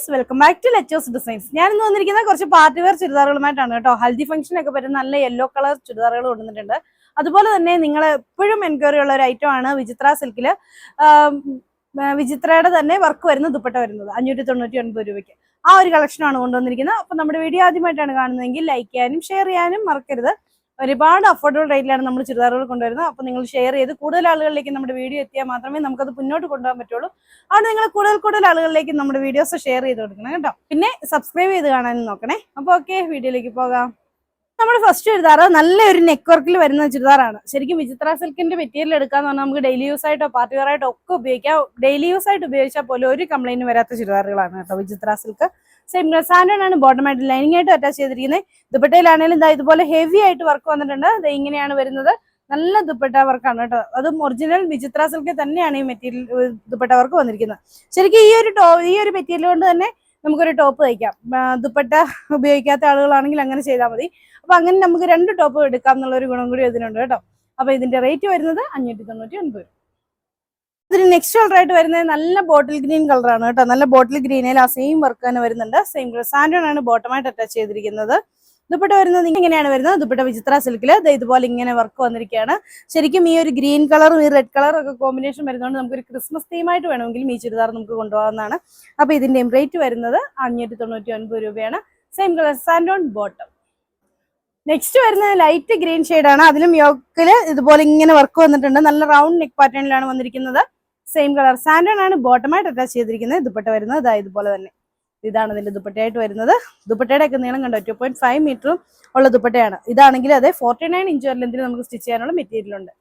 Guys, welcome back to Letos Designs. ഞാൻ ഇന്ന് വന്നിരിക്കുന്ന കുറച്ച് പാർട്ടി വെയർ ചുരിദാറുകളുമായിട്ടാണ് കേട്ടോ. ഹൽദി ഫംഗ്ഷനൊക്കെ പറ്റുന്ന നല്ല യെല്ലോ കളർ ചുരിദാറുകൾ കൊണ്ടുവന്നിട്ടുണ്ട്. അതുപോലെ തന്നെ നിങ്ങൾ എപ്പോഴും എൻക്വയറി ഉള്ള ഒരു ഐറ്റം ആണ് വിചിത്ര സിൽക്കിൽ വിചിത്രയുടെ തന്നെ വർക്ക് വരുന്ന ദുപ്പട്ട വരുന്നത് 599 രൂപയ്ക്ക്. ആ ഒരു കളക്ഷനാണ് കൊണ്ടുവന്നിരിക്കുന്നത്. അപ്പൊ നമ്മുടെ വീഡിയോ ആദ്യമായിട്ടാണ് കാണുന്നതെങ്കിൽ ലൈക്ക് ചെയ്യാനും ഷെയർ ചെയ്യാനും മറക്കരുത്. ഒരുപാട് അഫോർഡബിൾ റേറ്റിലാണ് നമ്മൾ ചുരിദാറുകൾ കൊണ്ടുവരുന്നത്. അപ്പോൾ നിങ്ങൾ ഷെയർ ചെയ്ത് കൂടുതൽ ആളുകളിലേക്ക് നമ്മുടെ വീഡിയോ എത്തിയാൽ മാത്രമേ നമുക്കത് മുന്നോട്ട് കൊണ്ടുപോകാൻ പറ്റുള്ളൂ. അവിടെ നിങ്ങൾ കൂടുതൽ ആളുകളിലേക്ക് നമ്മുടെ വീഡിയോസ് ഷെയർ ചെയ്ത് കൊടുക്കണം കേട്ടോ. പിന്നെ സബ്സ്ക്രൈബ് ചെയ്ത് കാണാനും നോക്കണേ. അപ്പോൾ ഓക്കെ, വീഡിയോയിലേക്ക് പോകാം. നമ്മുടെ ഫസ്റ്റ് ചുരിദാർ നല്ലൊരു നെക്ക് വർക്കിൽ വരുന്ന ചുരിദാറാണ്. ശരിക്കും വിചിത്ര സിൽക്കിന്റെ മെറ്റീരിയൽ എടുക്കാന്ന് പറഞ്ഞാൽ നമുക്ക് ഡെയിലി യൂസ് ആയിട്ടോ പാർട്ടി വെയർ ആയിട്ടോ ഒക്കെ ഉപയോഗിക്കാം. ഡെയിലി യൂസ് ആയിട്ട് ഉപയോഗിച്ചാൽ പോലും ഒരു കംപ്ലൈന്റ് വരാത്ത ചുരിദാറുകളാണ് കേട്ടോ വിചിത്ര സിൽക്ക്. സെയിം സാൻഡൺ ആണ് ബോട്ടം ആയിട്ട് ലൈനിങ് ആയിട്ട് അറ്റാച്ച് ചെയ്തിരിക്കുന്നത്. ദുപ്പട്ടയിലാണെങ്കിലും ഇതുപോലെ ഹെവി ആയിട്ട് വർക്ക് വന്നിട്ടുണ്ട്. ഇത് ഇങ്ങനെയാണ് വരുന്നത്. നല്ല ദുപ്പട്ട വർക്കാണ് കേട്ടോ. അതും ഒറിജിനൽ വിചിത്ര സിൽക്കിൽ തന്നെയാണ് ഈ മെറ്റീരിയൽ ദുപ്പട്ട വർക്ക് വന്നിരിക്കുന്നത്. ശരിക്കും ഈ ഒരു മെറ്റീരിയൽ കൊണ്ട് തന്നെ നമുക്കൊരു ടോപ്പ് തയ്ക്കാം. ദുപ്പട്ട ഉപയോഗിക്കാത്ത ആളുകളാണെങ്കിൽ അങ്ങനെ ചെയ്താൽ മതി. അപ്പൊ അങ്ങനെ നമുക്ക് 2 ടോപ്പ് എടുക്കാം എന്നുള്ള ഒരു ഗുണം കൂടി ഇതിനുണ്ട് കേട്ടോ. അപ്പൊ ഇതിന്റെ റേറ്റ് വരുന്നത് 599 രൂപ. ഇതിന് നെക്സ്റ്റ് കളർ ആയിട്ട് വരുന്നത് നല്ല ബോട്ടിൽ ഗ്രീൻ കളറാണ് കേട്ടോ. നല്ല ബോട്ടിൽ ഗ്രീനിൽ ആ സെയിം വർക്ക് തന്നെ വരുന്നുണ്ട്. സെയിം സാൻഡൺ ആണ് ബോട്ടമായിട്ട് അറ്റാച്ച് ചെയ്തിരിക്കുന്നത്. ദുപ്പട്ട വരുന്നത് ഇങ്ങനെയാണ് വരുന്നത്. ദുപ്പട്ട വിചിത്ര സിൽക്കിൽ ഇതുപോലെ ഇങ്ങനെ വർക്ക് വന്നിരിക്കുകയാണ്. ശരിക്കും ഈ ഒരു ഗ്രീൻ കളറും ഈ റെഡ് കളറും ഒക്കെ കോമ്പിനേഷൻ വരുന്നതുകൊണ്ട് നമുക്കൊരു ക്രിസ്മസ് തീമായിട്ട് വേണമെങ്കിലും ഈ ചുരിദാർ നമുക്ക് കൊണ്ടുപോകാവുന്നതാണ്. അപ്പൊ ഇതിന്റെയും റേറ്റ് വരുന്നത് 599 രൂപയാണ്. Same colour santoon bottom. Next വരുന്നത് ലൈറ്റ് ഗ്രീൻ ഷെയ്ഡാണ്. അതിലും യോക്കില് ഇതുപോലെ ഇങ്ങനെ വർക്ക് വന്നിട്ടുണ്ട്. നല്ല റൗണ്ട് നെക്ക് പാറ്റേണിലാണ് വന്നിരിക്കുന്നത്. സെയിം കളർ സാൻഡൺ ആണ് ബോട്ടമായിട്ട് അറ്റാച്ച് ചെയ്തിരിക്കുന്നത്. ദുപ്പട്ട വരുന്നത് ഇതുപോലെ തന്നെ. ഇതാണ് ഇതിന്റെ ദുപ്പട്ടയായിട്ട് വരുന്നത്. ദുപ്പട്ടയുടെ ഒക്കെ നീളം കണ്ടോ, 2.5 മീറ്ററും ഉള്ള ദുപ്പട്ടയാണ്. ഇതാണെങ്കിൽ അതെ 49 ഇഞ്ച് ലെന്തിൽ നമുക്ക് സ്റ്റിച്ച് ചെയ്യാനുള്ള മെറ്റീരിയൽ ഉണ്ട്.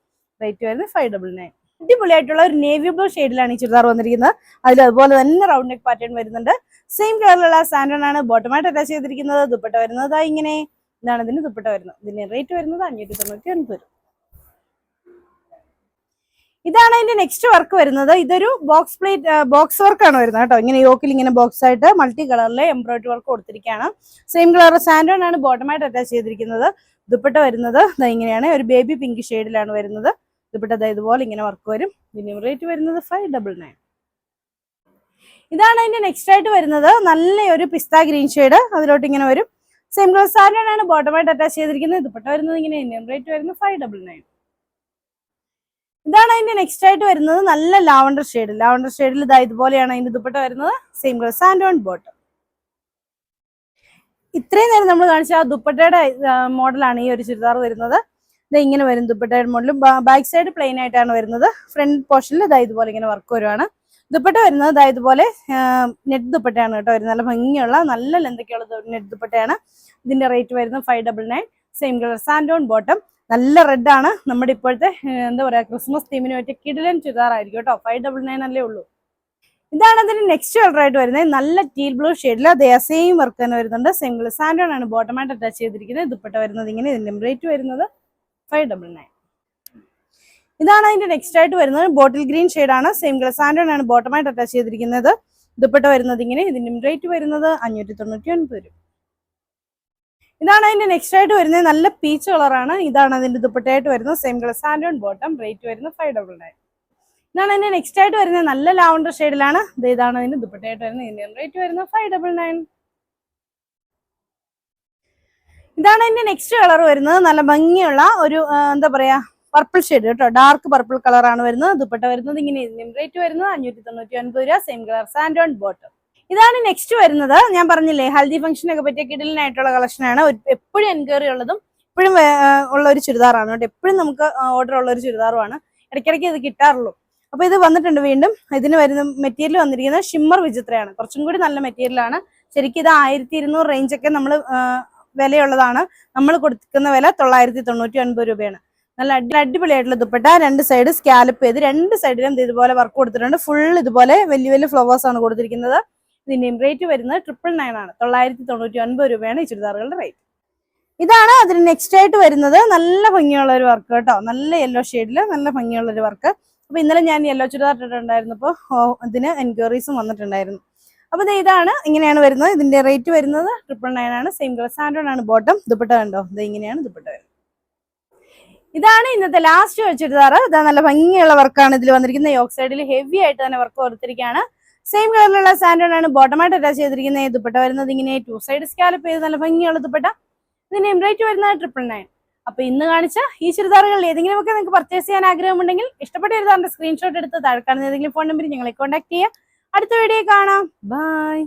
റേറ്റ് വരുന്നത് 599. അടിപൊളിയായിട്ടുള്ള ഒരു നേവി ബ്ലൂ ഷെയ്ഡിലാണ് ഈ ചുരിദാർ വന്നിരിക്കുന്നത്. അതിൽ അതുപോലെ തന്നെ റൗണ്ട് നെക്ക് പാറ്റേൺ വരുന്നുണ്ട്. സെയിം കളറിലുള്ള സാൻഡൺ ആണ് ബോട്ടമായിട്ട് അറ്റാച്ച് ചെയ്തിരിക്കുന്നത്. ദുപ്പട്ട വരുന്നത് ഇങ്ങനെ. ഇതാണ് ഇതിന് ദുപ്പട്ട വരുന്നത്. ഇതിന്റെ റേറ്റ് വരുന്നത് 599 രൂപ. ഇതാണ് അതിന്റെ നെക്സ്റ്റ് വർക്ക് വരുന്നത്. ഇതൊരു ബോക്സ് വർക്കാണ് വരുന്നത് കേട്ടോ. ഇങ്ങനെ യോക്കിൽ ഇങ്ങനെ ബോക്സ് ആയിട്ട് മൾട്ടി കളറിലെ എംബ്രോയിഡറി വർക്ക് കൊടുത്തിരിക്കുകയാണ്. സെയിം കളർ സാൻഡൺ ആണ് ബോട്ടമായിട്ട് അറ്റാച്ച് ചെയ്തിരിക്കുന്നത്. ദുപ്പട്ട വരുന്നത് ഇങ്ങനെയാണ്. ഒരു ബേബി പിങ്ക് ഷെയ്ഡിലാണ് വരുന്നത്. ദുപ്പട്ട ഇതുപോലെ ഇങ്ങനെ വർക്ക് വരും. ഇതിന്റെ റേറ്റ് വരുന്നത് 599. ഇതാണ് അതിന്റെ നെക്സ്റ്റ് ആയിട്ട് വരുന്നത്. നല്ല ഒരു പിസ്ത ഗ്രീൻ ഷെയ്ഡ് അതിലോട്ട് ഇങ്ങനെ വരും. സെയിം കളർ സാൻഡൺ ആണ് ബോട്ടമായിട്ട് അറ്റാച്ച് ചെയ്തിരിക്കുന്നത്. ദുപ്പട്ട വരുന്നത് ഇങ്ങനെ. ഇതിന്റെ റേറ്റ് വരുന്നത് 599. ഇതാണ് അതിന്റെ നെക്സ്റ്റ് ആയിട്ട് വരുന്നത്. നല്ല ലാവണ്ടർ ഷെയ്ഡിൽ ഇതുപോലെയാണ് അതിന്റെ ദുപ്പട്ട വരുന്നത്. Same colour santoon bottom. ഇത്രയും നേരം നമ്മൾ കാണിച്ച ആ ദുപ്പട്ടയുടെ മോഡലാണ് ഈ ഒരു ചുരിദാർ വരുന്നത്. ഇത് ഇങ്ങനെ വരും. ദുപ്പട്ടയുടെ മോഡൽ ബാക്ക് സൈഡ് പ്ലെയിൻ ആയിട്ടാണ് വരുന്നത്. ഫ്രണ്ട് പോർഷനിൽ ഇതുപോലെ ഇങ്ങനെ വർക്ക് വരുവാണ്. ദുപ്പട്ട വരുന്നത് ഇതുപോലെ നെറ്റ് ദുപ്പട്ടയാണ് കേട്ടോ. നല്ല ഭംഗിയുള്ള നല്ല ലെന്തൊക്കെയുള്ള നെറ്റ് ദുപ്പട്ടയാണ്. ഇതിന്റെ റേറ്റ് വരുന്നത് 599. Same colour santoon bottom. നല്ല റെഡ് ആണ്. നമ്മുടെ ഇപ്പോഴത്തെ എന്താ പറയാ ക്രിസ്മസ് തീമിന് പറ്റിയ കിടിലൻ ചുരിദാർ ആയിരിക്കും കേട്ടോ. 599 അല്ലേ ഉള്ളൂ. ഇതാണ് അതിന് നെക്സ്റ്റ് കളർ ആയിട്ട് വരുന്നത്. നല്ല ടീൽ ബ്ലൂ ഷെയ്ഡിൽ അതേ സെയിം വർക്ക് തന്നെ വരുന്നുണ്ട്. സെയിം കളർ സാൻഡോൺ ആണ് ബോട്ടമായിട്ട് അറ്റാച്ച് ചെയ്തിരിക്കുന്നത്. ദുപ്പട്ട വരുന്നത് ഇങ്ങനെ. ഇതിന്റെ റേറ്റ് വരുന്നത് 599. ഇതാണ് അതിന്റെ നെക്സ്റ്റ് ആയിട്ട് വരുന്നത്. ബോട്ടിൽ ഗ്രീൻ ഷെയ്ഡാണ്. സെയിം കളർ സാൻഡോൺ ആണ് ബോട്ടമായിട്ട് അറ്റാച്ച് ചെയ്തിരിക്കുന്നത്. ദുപ്പട്ട വരുന്നത് ഇങ്ങനെ. ഇതിന്റെ റേറ്റ് വരുന്നത് 599 രൂപ. ഇതാണ് അതിന്റെ നെക്സ്റ്റ് ആയിട്ട് വരുന്നത്. നല്ല പീച്ച് കളറാണ്. ഇതാണ് അതിന്റെ ദുപ്പട്ടയായിട്ട് വരുന്നത്. Same colour santoon bottom. Rate വരുന്നത് 599. ഇതാണ് അതിന്റെ നെക്സ്റ്റ് ആയിട്ട് വരുന്നത്. നല്ല ലാവണ്ടർ ഷെയ്ഡിലാണ്. ഇതാണ് അതിന്റെ ദുപ്പട്ടയായിട്ട് വരുന്നത്. ഇതിന്റെ റേറ്റ് വരുന്നത് 599. ഇതാണ് അതിന്റെ നെക്സ്റ്റ് കളർ വരുന്നത്. നല്ല ഭംഗിയുള്ള ഒരു എന്താ പറയാ പർപ്പിൾ ഷെയ്ഡ് കേട്ടോ. ഡാർക്ക് പർപ്പിൾ കളറാണ് വരുന്നത്. ദുപ്പട്ട വരുന്നത് ഇങ്ങനെ. ഇതിന്റെ റേറ്റ് വരുന്നത് 599 രൂപ. Same colour santoon bottom. ഇതാണ് നെക്സ്റ്റ് വരുന്നത്. ഞാൻ പറഞ്ഞില്ലേ ഹൽദി ഫംഗ്ഷനൊക്കെ പറ്റിയ കിടിലനായിട്ടുള്ള കളക്ഷനാണ്. എപ്പോഴും എൻക്വയറി ഉള്ളതും എപ്പോഴും ഉള്ള ഒരു ചുരിദാറാണ് കേട്ടോ. എപ്പോഴും നമുക്ക് ഓർഡർ ഉള്ള ഒരു ചുരിദാറുമാണ്. ഇടയ്ക്കിടയ്ക്ക് ഇത് കിട്ടാറുള്ളൂ. അപ്പൊ ഇത് വന്നിട്ടുണ്ട് വീണ്ടും. ഇതിന് വരുന്ന മെറ്റീരിയൽ വന്നിരിക്കുന്നത് ഷിമ്മർ വിചിത്രയാണ്. കുറച്ചും കൂടി നല്ല മെറ്റീരിയലാണ്. ശരിക്കും ഇത് 1200 റേഞ്ചൊക്കെ നമ്മൾ വിലയുള്ളതാണ്. നമ്മൾ കൊടുക്കുന്ന വില 999 രൂപയാണ്. നല്ല അടിപൊളിയായിട്ടുള്ള ദുപ്പട്ട. 2 സൈഡ് സ്കാലപ്പ് ചെയ്ത് 2 സൈഡിലും ഇതുപോലെ വർക്ക് കൊടുത്തിട്ടുണ്ട്. ഫുൾ ഇതുപോലെ വലിയ ഫ്ലവേഴ്സ് ആണ് കൊടുത്തിരിക്കുന്നത്. ഇതിന്റെ റേറ്റ് വരുന്നത് 999 ആണ്. 999 രൂപയാണ് ഈ ചുരിദാറുകളുടെ റേറ്റ്. ഇതാണ് അതിന് നെക്സ്റ്റ് ആയിട്ട് വരുന്നത്. നല്ല ഭംഗിയുള്ള ഒരു വർക്ക് കേട്ടോ. നല്ല യെല്ലോ ഷെയ്ഡിൽ നല്ല ഭംഗിയുള്ള ഒരു വർക്ക്. അപ്പൊ ഇന്നലെ ഞാൻ യെല്ലോ ചുരിദാർ ഇട്ടിട്ടുണ്ടായിരുന്നപ്പോൾ ഇതിന് എൻക്വയറീസും വന്നിട്ടുണ്ടായിരുന്നു. അപ്പൊ ഇതാണ് ഇങ്ങനെയാണ് വരുന്നത്. ഇതിന്റെ റേറ്റ് വരുന്നത് 999 ആണ്. സെയിം കളർ സാൻഡോൺ ആണ് ബോട്ടം. ദുപ്പട്ട കണ്ടോ, ഇങ്ങനെയാണ് ദുപ്പട്ട വരുന്നത്. ഇതാണ് ഇന്നത്തെ ലാസ്റ്റ് ചുരിദാർ. ഇതാ നല്ല ഭംഗിയുള്ള വർക്കാണ് ഇതിൽ വന്നിരിക്കുന്നത്. യോക്ക് സൈഡിൽ ഹെവി ആയിട്ട് തന്നെ വർക്ക് കൊടുത്തിരിക്കുകയാണ്. സെയിം കളറിലുള്ള സാൻഡോൺ ബോട്ടമായിട്ട് അറ്റാച്ച് ചെയ്തിരിക്കുന്നത്. ദുപ്പട്ട വരുന്നത് ഇങ്ങനെ 2 സൈഡ് സ്കാലപ്പ് ചെയ്ത് നല്ല ഭംഗിയുള്ള ദുപ്പട്ട. ഇതിന് റേറ്റ് വരുന്നത് 999. അപ്പൊ ഇന്ന് കാണിച്ച ഈ ചുരിദാറുകളിൽ ഏതെങ്കിലുമൊക്കെ നിങ്ങൾക്ക് പർച്ചേസ് ചെയ്യാൻ ആഗ്രഹമുണ്ടെങ്കിൽ ഇഷ്ടപ്പെട്ട ചുരിദാറിന്റെ സ്ക്രീൻഷോട്ട് എടുത്ത് താഴെ കാണുന്ന ഏതെങ്കിലും ഫോൺ നമ്പറിൽ ഞങ്ങളെ കോൺടാക്ട് ചെയ്യുക. അടുത്ത വീഡിയോ കാണാം. ബൈ.